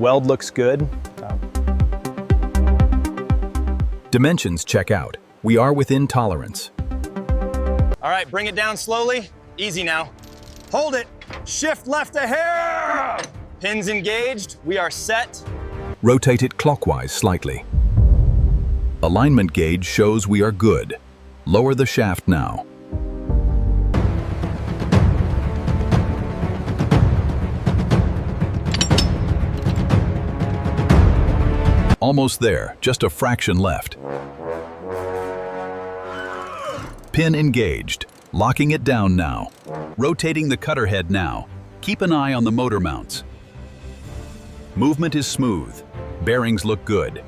weld looks good. Dimensions check out. We are within tolerance. All right, bring it down slowly. Easy now. Hold it. Shift left a hair. Pins engaged. We are set. Rotate it clockwise slightly. Alignment gauge shows we are good. Lower the shaft now. Almost there, just a fraction left. Pin engaged, locking it down now. Rotating the cutter head now. Keep an eye on the motor mounts. Movement is smooth. Bearings look good.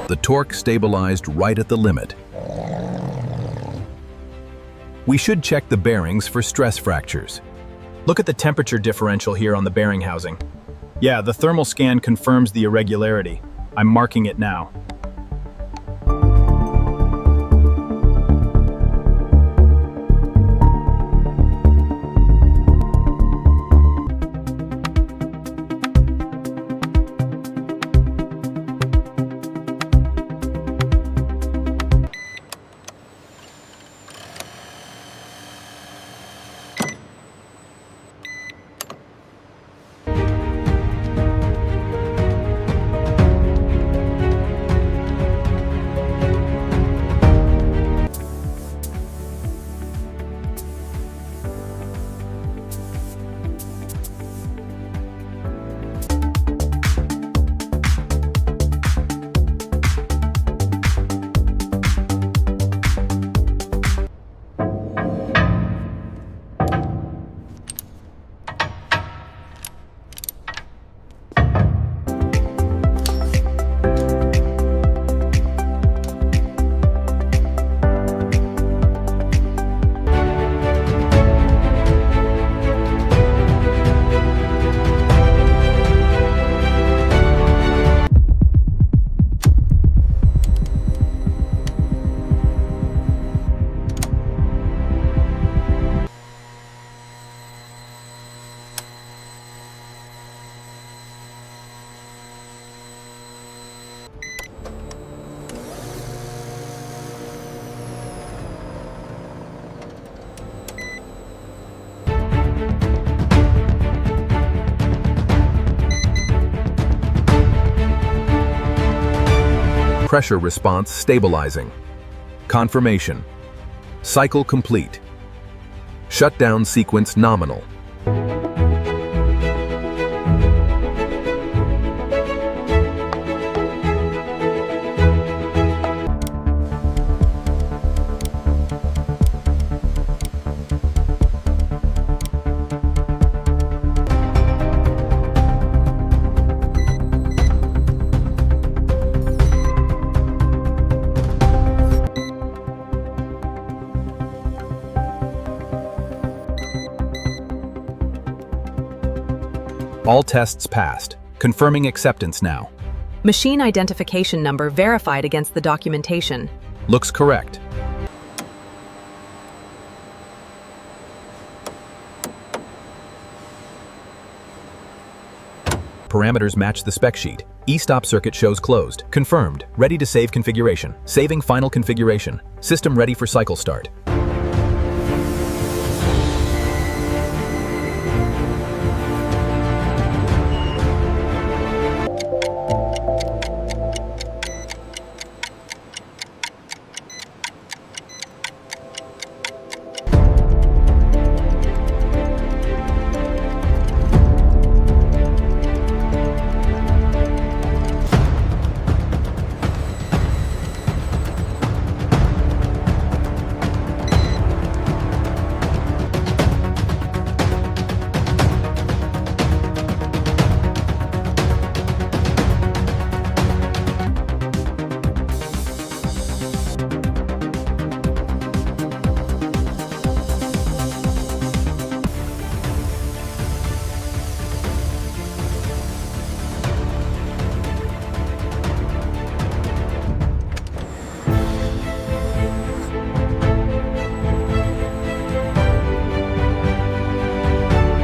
The torque stabilized right at the limit. We should check the bearings for stress fractures. Look at the temperature differential here on the bearing housing. Yeah, the thermal scan confirms the irregularity. I'm marking it now. Pressure response stabilizing. Confirmation. Cycle complete. Shutdown sequence nominal. All tests passed. Confirming acceptance now. Machine identification number verified against the documentation. Looks correct. Parameters match the spec sheet. E-stop circuit shows closed. Confirmed. Ready to save configuration. Saving final configuration. System ready for cycle start.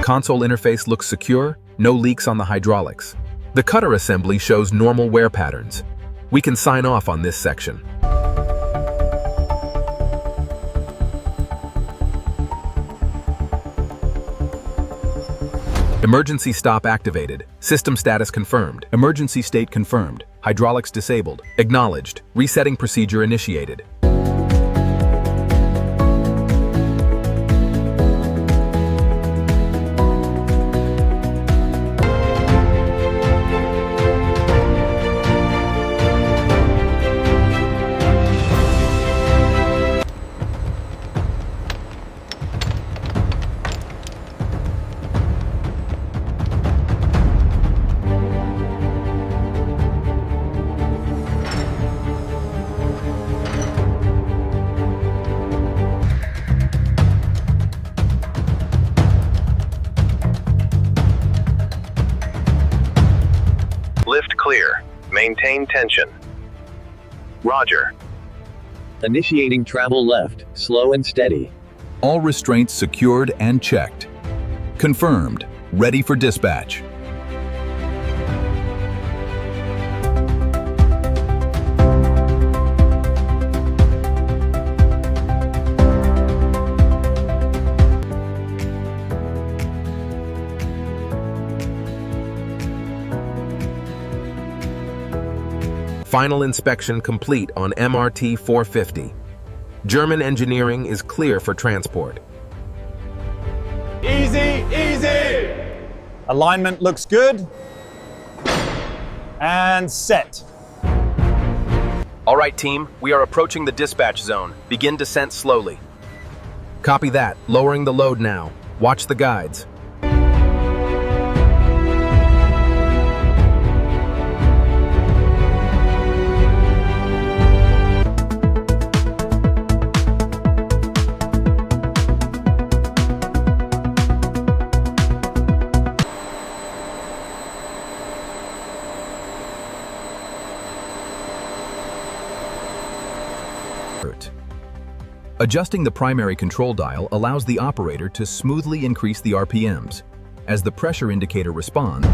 Console interface looks secure, no leaks on the hydraulics. The cutter assembly shows normal wear patterns. We can sign off on this section. Emergency stop activated. System status confirmed. Emergency state confirmed. Hydraulics disabled. Acknowledged. Resetting procedure initiated. Lift clear. Maintain tension. Roger. Initiating travel left, slow and steady. All restraints secured and checked. Confirmed. Ready for dispatch. Final inspection complete on MRT 450. German engineering is clear for transport. Easy, easy! Alignment looks good. And set. All right, team, we are approaching the dispatch zone. Begin descent slowly. Copy that. Lowering the load now. Watch the guides. Adjusting the primary control dial allows the operator to smoothly increase the RPMs. As the pressure indicator responds,